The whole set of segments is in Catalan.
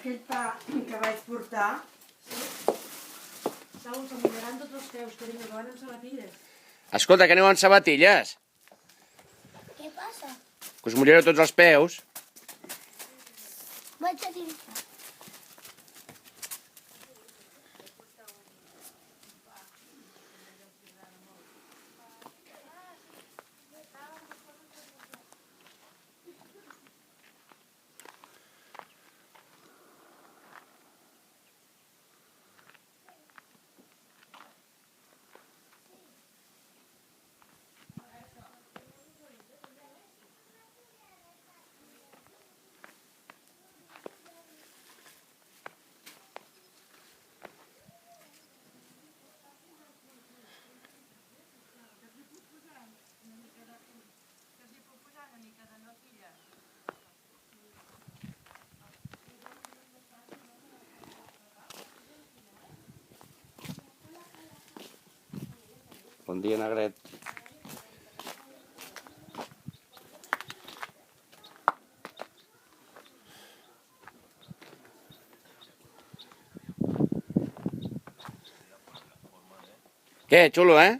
aquell pa que vaig portar... Saúl, s'amunyaran tots els peus, que no van amb sabatilles. Escolta, que aneu amb sabatilles? Què passa? Que us mulleu tots els peus. Vaig a tirar. Bon dia, negret. Què, xulo, eh?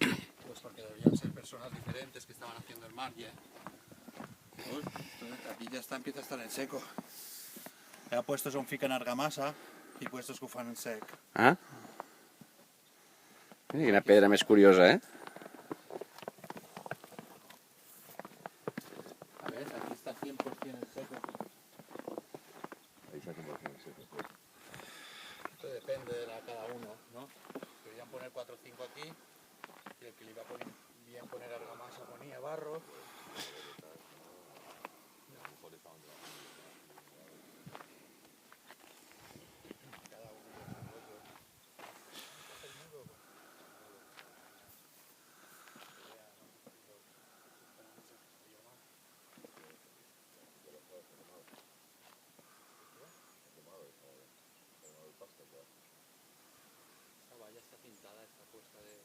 Pues porque deberían ser personas diferentes que estaban haciendo el mar, ¿ya? Aquí ya está, empieza a estar en seco. Ya puestos on fiquen argamassa i puestos que ho fan en sec. Ah? Mira quina pedra més curiosa, eh? A ver, aquí está 100% en seco. Ahí está 100% en seco. Esto depende de cada uno, ¿no? Querían poner 4 o 5 aquí y el que le iba a poner, bien poner argamasa ponía barro. Esta valla está pintada, está puesta de